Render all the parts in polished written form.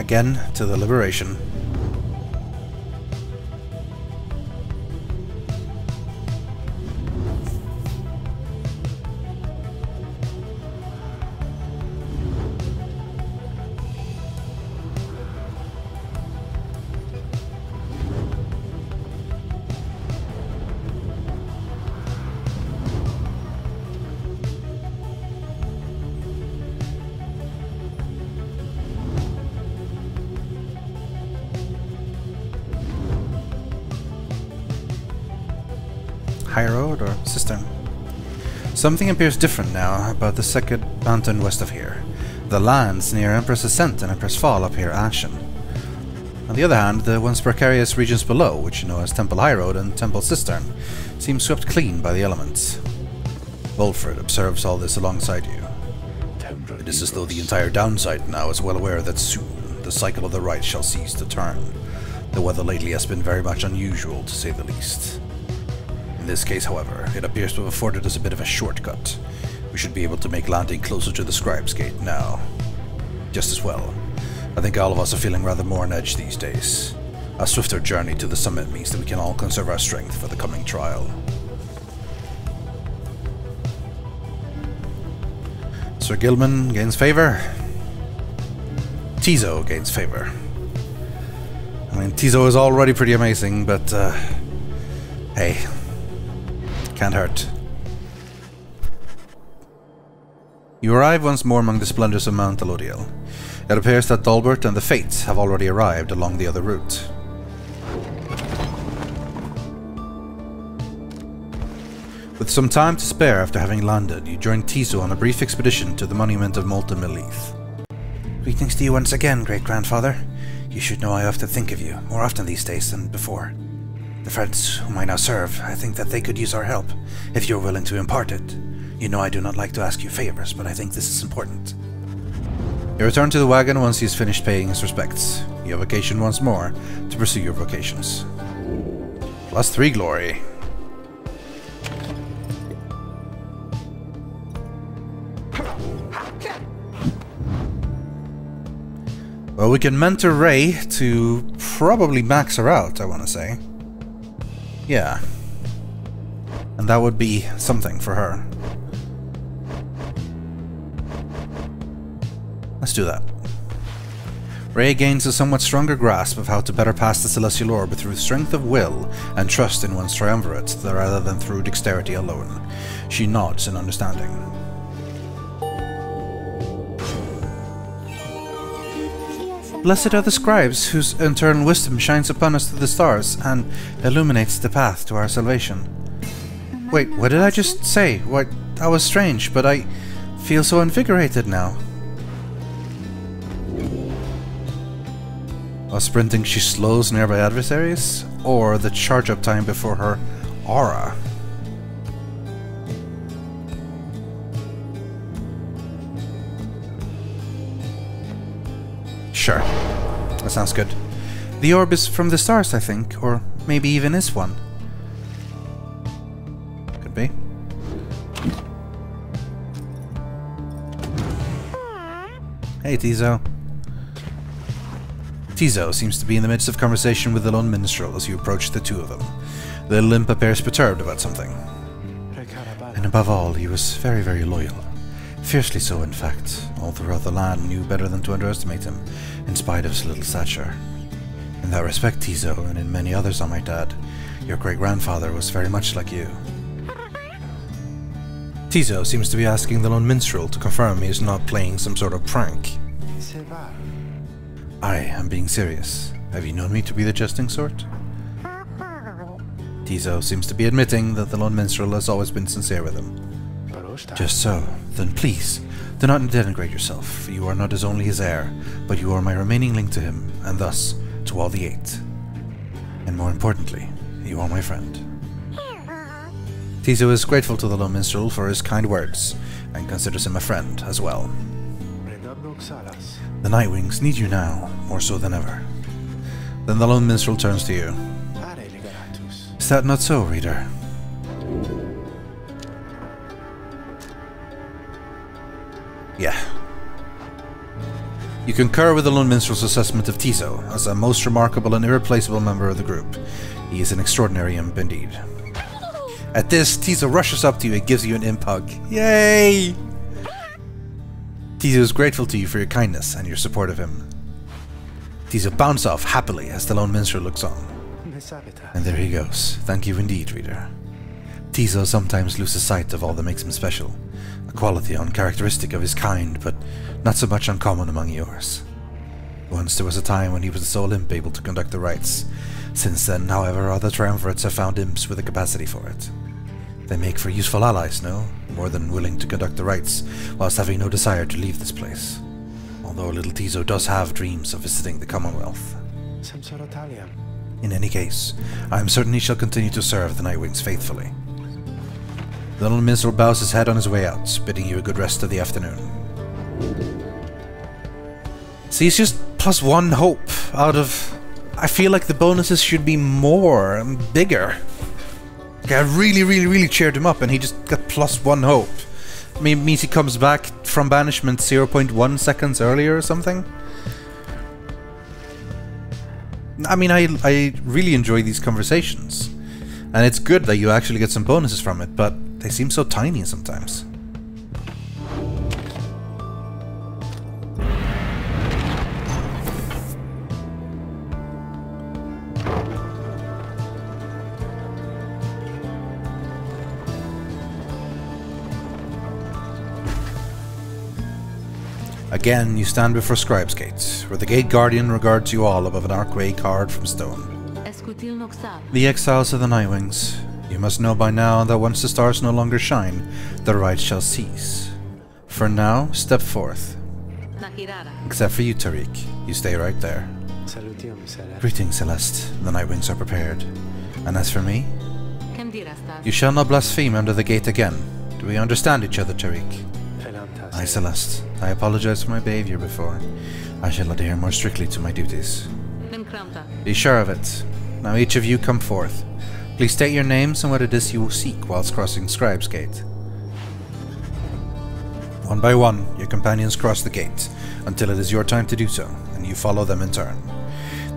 again to the liberation. High road or cistern? Something appears different now about the second mountain west of here. The lands near Empress Ascent and Empress Fall appear ashen. On the other hand, the once precarious regions below, which you know as Temple High Road and Temple Cistern, seem swept clean by the elements. Wolfred observes all this alongside you. It is as though the entire downside now is well aware that soon the cycle of the rite shall cease to turn. The weather lately has been very much unusual, to say the least. In this case, however, it appears to have afforded us a bit of a shortcut. We should be able to make landing closer to the Scribes Gate now. Just as well. I think all of us are feeling rather more on edge these days. A swifter journey to the summit means that we can all conserve our strength for the coming trial. Sir Gilman gains favor. Tizo gains favor. I mean, Tizo is already pretty amazing, but hey, can't hurt. You arrive once more among the splendors of Mount Elodiel. It appears that Dalbert and the Fates have already arrived along the other route. With some time to spare after having landed, you join Tizo on a brief expedition to the monument of Molten Melith. Greetings to you once again, great-grandfather. You should know I often think of you, more often these days than before. The friends whom I now serve, I think that they could use our help, if you're willing to impart it. You know I do not like to ask you favors, but I think this is important. You return to the wagon once he's finished paying his respects. You have occasion once more to pursue your vocations. +3 glory. Well, we can mentor Ray to probably max her out, I want to say. Yeah. And that would be something for her. Let's do that. Ray gains a somewhat stronger grasp of how to better pass the Celestial Orb through strength of will and trust in one's triumvirate rather than through dexterity alone. She nods in understanding. Blessed are the scribes, whose eternal wisdom shines upon us through the stars and illuminates the path to our salvation. Wait, what did I just say? What? That was strange, but I feel so invigorated now. While sprinting, she slows nearby adversaries, or the charge-up time before her aura. Sure, that sounds good. The orb is from the stars, I think, or maybe even is one. Could be. Hey, Tizo. Tizo seems to be in the midst of conversation with the lone minstrel as you approach the two of them. The limp appears perturbed about something. And above all, he was very, very loyal. Fiercely so, in fact. All throughout the land knew better than to underestimate him, in spite of his little stature. In that respect, Tizo, and in many others I might add, your great-grandfather was very much like you. Tizo seems to be asking the lone minstrel to confirm he is not playing some sort of prank. I am being serious. Have you known me to be the jesting sort? Tizo seems to be admitting that the lone minstrel has always been sincere with him. Just so. Then please, do not denigrate yourself. You are not only his heir, but you are my remaining link to him, and thus to all the Eight. And more importantly, you are my friend. Tizo is grateful to the lone minstrel for his kind words, and considers him a friend as well. The Nightwings need you now, more so than ever. Then the lone minstrel turns to you. Is that not so, reader? Yeah. You concur with the Lone Minstrel's assessment of Tiso as a most remarkable and irreplaceable member of the group. He is an extraordinary imp indeed. At this, Tiso rushes up to you and gives you an imp hug. Yay! Tiso is grateful to you for your kindness and your support of him. Tiso bounces off happily as the Lone Minstrel looks on. And there he goes. Thank you indeed, reader. Tiso sometimes loses sight of all that makes him special. A quality uncharacteristic of his kind, but not so much uncommon among yours. Once there was a time when he was the sole imp able to conduct the rites. Since then, however, other triumvirates have found imps with the capacity for it. They make for useful allies, no? More than willing to conduct the rites, whilst having no desire to leave this place. Although little Tiso does have dreams of visiting the Commonwealth. In any case, I am certain he shall continue to serve the Nightwings faithfully. The little minstrel bows his head on his way out, bidding you a good rest of the afternoon. See, it's just +1 hope out of... I feel like the bonuses should be more and bigger. Okay, I really cheered him up and he just got +1 hope. I mean, it means he comes back from banishment 0.1 seconds earlier or something. I mean, I really enjoy these conversations. And it's good that you actually get some bonuses from it, but they seem so tiny sometimes. Again, you stand before Scribes Gate, where the gate guardian regards you all above an archway carved from stone. The exiles of the Nightwings. You must know by now that once the stars no longer shine, the rite shall cease. For now, step forth. Except for you, Tariq. You stay right there. Greetings, Celeste. The Nightwings are prepared. And as for me, you shall not blaspheme under the gate again. Do we understand each other, Tariq? Aye, Celeste. I apologize for my behavior before. I shall adhere more strictly to my duties. Be sure of it. Now each of you come forth. Please state your names and what it is you will seek whilst crossing Scribes Gate. One by one, your companions cross the gate, until it is your time to do so, and you follow them in turn.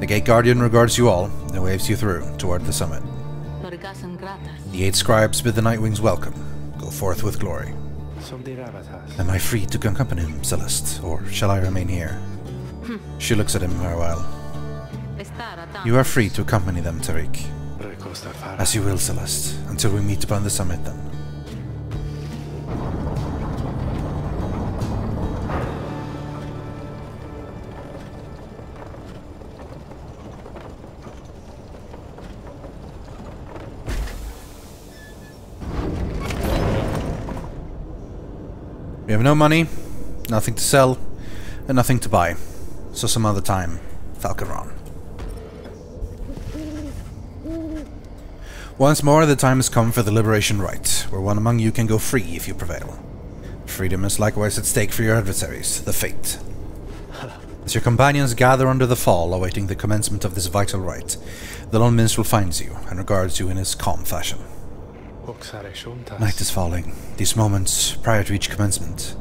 The gate guardian regards you all, and waves you through, toward the summit. The 8 scribes bid the Nightwings welcome. Go forth with glory. Am I free to accompany him, Celeste, or shall I remain here? She looks at him for a while. You are free to accompany them, Tariq. As you will, Celeste, until we meet upon the summit then. We have no money, nothing to sell, and nothing to buy. So some other time, Falconron. Once more, the time has come for the Liberation Rite, where one among you can go free if you prevail. Freedom is likewise at stake for your adversaries, the Fate. As your companions gather under the fall, awaiting the commencement of this vital rite, the Lone Minstrel finds you and regards you in his calm fashion. Night is falling. These moments, prior to each commencement,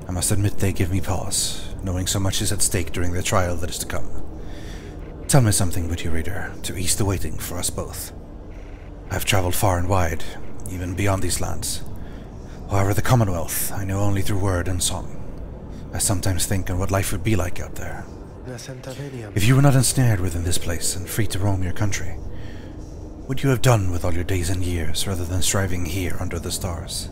I must admit they give me pause, knowing so much is at stake during the trial that is to come. Tell me something, would you, reader, to ease the waiting for us both. I have travelled far and wide, even beyond these lands. However, the Commonwealth I know only through word and song. I sometimes think on what life would be like out there. If you were not ensnared within this place and free to roam your country, what would you have done with all your days and years rather than striving here under the stars?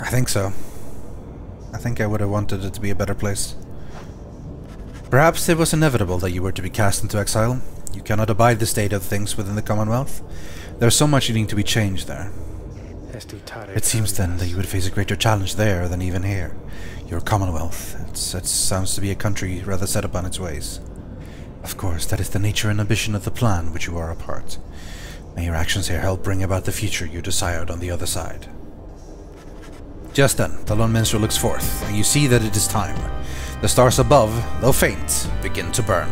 I think so. I think I would have wanted it to be a better place. Perhaps it was inevitable that you were to be cast into exile. You cannot abide the state of things within the Commonwealth. There's so much needing to be changed there. It seems then that you would face a greater challenge there than even here. Your Commonwealth, it sounds to be a country rather set upon its ways. Of course, that is the nature and ambition of the plan which you are a part. May your actions here help bring about the future you desired on the other side. Just then, the Lone Minstrel looks forth, and you see that it is time. The stars above, though faint, begin to burn.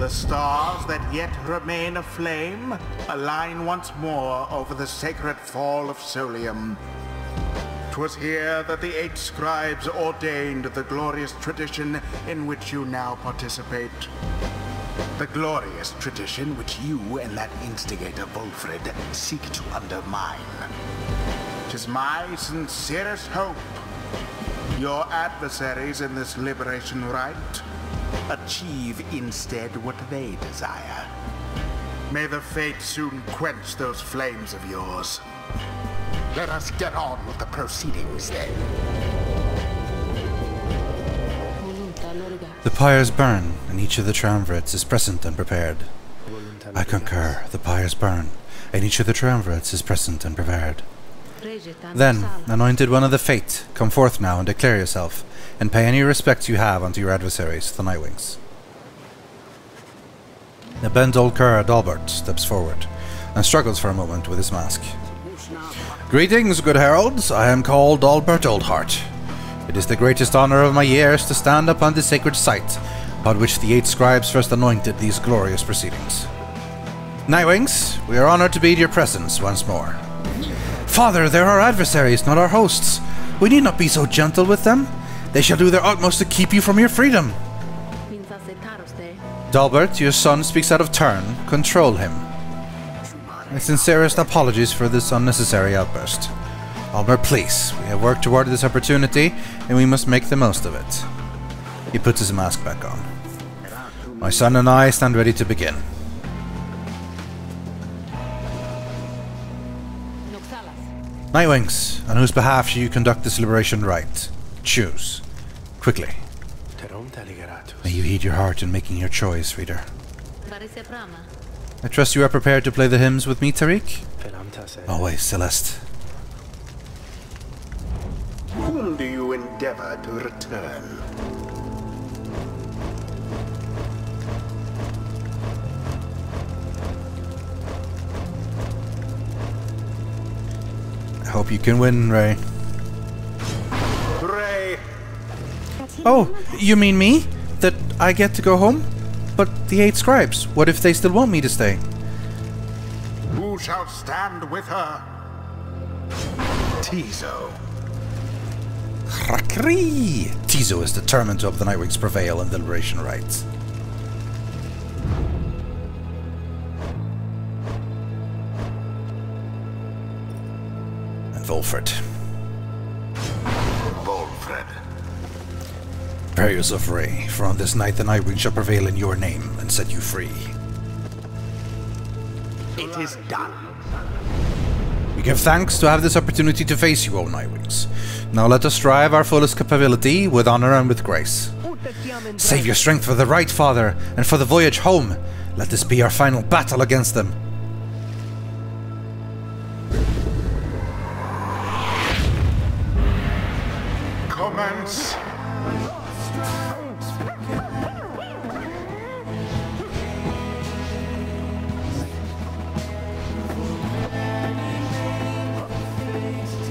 The stars that yet remain aflame align once more over the sacred fall of Solium. 'Twas here that the 8 scribes ordained the glorious tradition in which you now participate. The glorious tradition which you and that instigator Volfred seek to undermine. 'Tis my sincerest hope your adversaries in this liberation rite achieve instead what they desire. May the fate soon quench those flames of yours. Let us get on with the proceedings then. The pyres burn, and each of the triumvirates is present and prepared. I concur. The pyres burn, and each of the triumvirates is present and prepared. Then, anointed one of the Fate, come forth now and declare yourself, and pay any respect you have unto your adversaries, the Nightwings. The bent old cur Dalbert steps forward, and struggles for a moment with his mask. Greetings, good heralds. I am called Dalbert Oldheart. It is the greatest honor of my years to stand upon the sacred site upon which the 8 scribes first anointed these glorious proceedings. Nightwings, we are honored to be in your presence once more. Father, they're our adversaries, not our hosts. We need not be so gentle with them. They shall do their utmost to keep you from your freedom. Dalbert, your son speaks out of turn. Control him. My sincerest apologies for this unnecessary outburst. Almer, please. We have worked toward this opportunity, and we must make the most of it. He puts his mask back on. My son and I stand ready to begin. Nightwings, on whose behalf shall you conduct this liberation rite? Choose. Quickly. May you heed your heart in making your choice, reader. I trust you are prepared to play the hymns with me, Tariq? Always, Celeste. Whom do you endeavor to return? I hope you can win, Ray. Ray! Oh, you mean me? That I get to go home? But the 8 scribes, what if they still want me to stay? Who shall stand with her? Tizo. Rakri! Tizo is determined to help the Nightwings prevail in the liberation rites. And Volfred. Volfred. Prepare yourself, Ray, for on this night the Nightwing shall prevail in your name and set you free. It is done. We give thanks to have this opportunity to face you, O Nightwings. Now let us strive our fullest capability with honor and with grace. Save your strength for the right, Father, and for the voyage home. Let this be our final battle against them. Commence.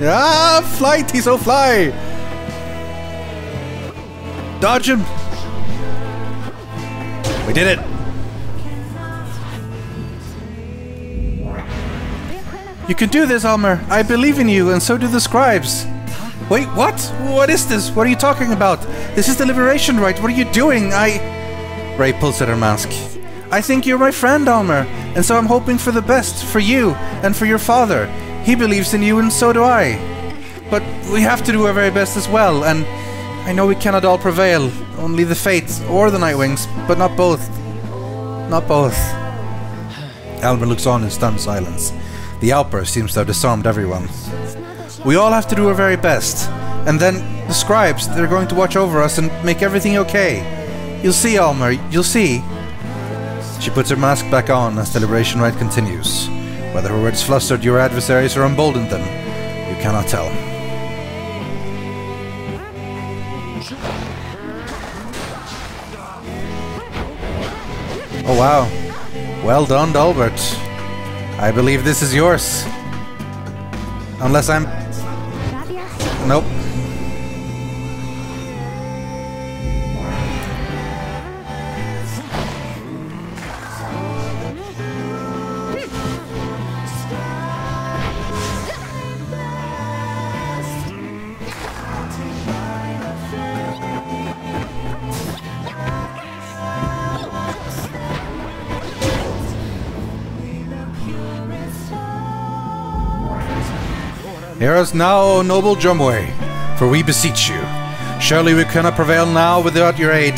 Ah, fly, Tizo, fly! Dodge him! We did it! You can do this, Almer. I believe in you, and so do the scribes. Wait, what? What is this? What are you talking about? This is the liberation rite. What are you doing? Ray pulls at her mask. I think you're my friend, Almer, and so I'm hoping for the best, for you, and for your father. He believes in you, and so do I. But we have to do our very best as well, and I know we cannot all prevail. Only the Fates or the Nightwings, but not both. Not both. Almer looks on in stunned silence. The outburst seems to have disarmed everyone. We all have to do our very best. And then the scribes, they're going to watch over us and make everything okay. You'll see, Almer, you'll see. She puts her mask back on as the liberation rite continues. Whether her words flustered your adversaries or emboldened them, you cannot tell. Oh wow. Well done, Dalbert. I believe this is yours. Unless I'm... Nope. Hear us now, O noble Jumway, for we beseech you. Surely we cannot prevail now without your aid.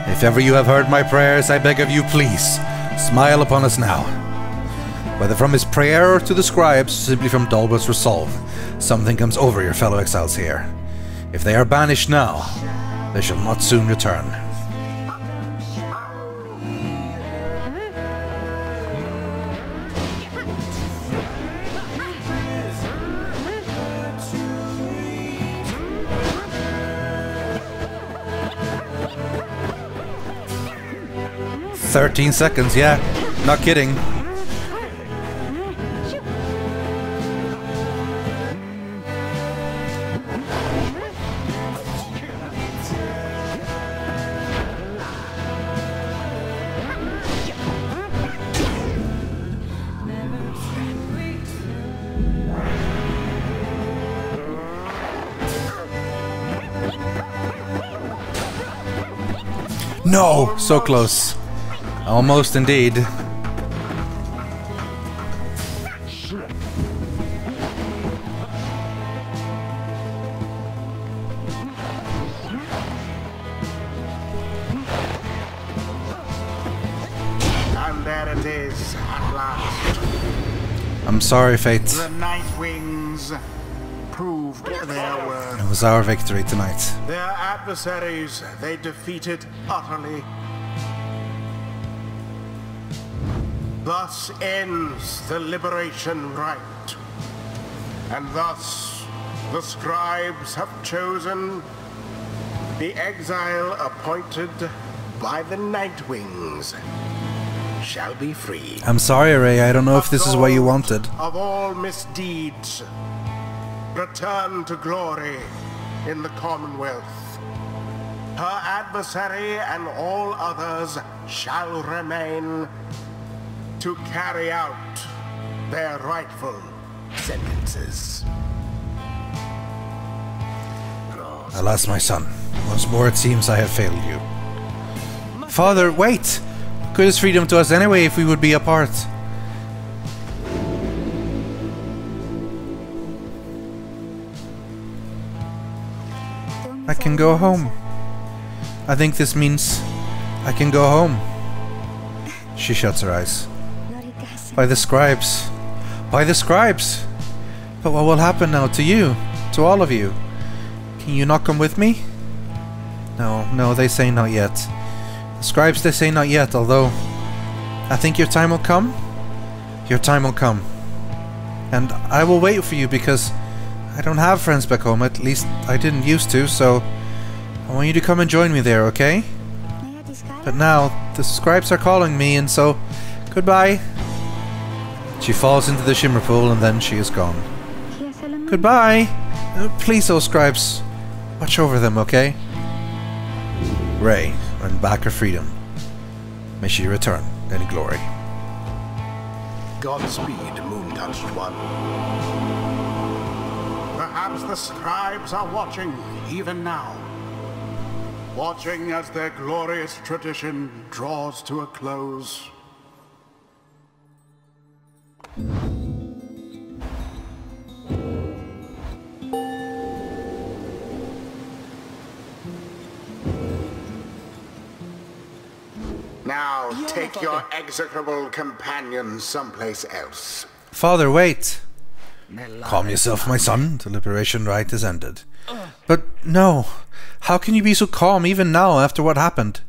If ever you have heard my prayers, I beg of you, please, smile upon us now. Whether from his prayer or to the scribes, simply from Dalbert's resolve, something comes over your fellow exiles here. If they are banished now, they shall not soon return. "13 seconds, yeah, not kidding." No! So close. Almost indeed. And there it is, at last. I'm sorry, Fate. The Nightwings proved their worth. It was our victory tonight. Their adversaries they defeated utterly. Thus ends the liberation rite. And thus the scribes have chosen the exile appointed by the Nightwings shall be free. I'm sorry, Ray, I don't know if this is what you wanted. Of all misdeeds, return to glory in the Commonwealth. Her adversary and all others shall remain to carry out their rightful sentences. Alas, my son. Once more it seems I have failed you. Father, wait! Good is freedom to us anyway if we would be apart. I can go home. I think this means I can go home. She shuts her eyes. By the scribes. By the scribes! But what will happen now to you? To all of you? Can you not come with me? No, they say not yet. The scribes, they say not yet, although I think your time will come. Your time will come. And I will wait for you because I don't have friends back home, at least I didn't used to, so I want you to come and join me there, okay? But now, the scribes are calling me, and so, goodbye. She falls into the shimmer pool and then she is gone. Goodbye! Please, oh scribes, watch over them, okay? Ray, earn back her freedom. May she return in glory. Godspeed, moon-touched one. Perhaps the scribes are watching, even now. Watching as their glorious tradition draws to a close. Now, take your execrable companion someplace else. Father, wait! Calm yourself, my son. The liberation rite is ended. But no! How can you be so calm even now after what happened?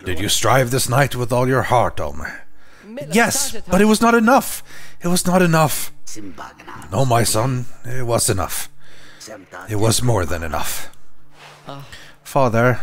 Did you strive this night with all your heart, Ulmer? Yes, but it was not enough! It was not enough! No, my son, it was enough. It was more than enough. Father,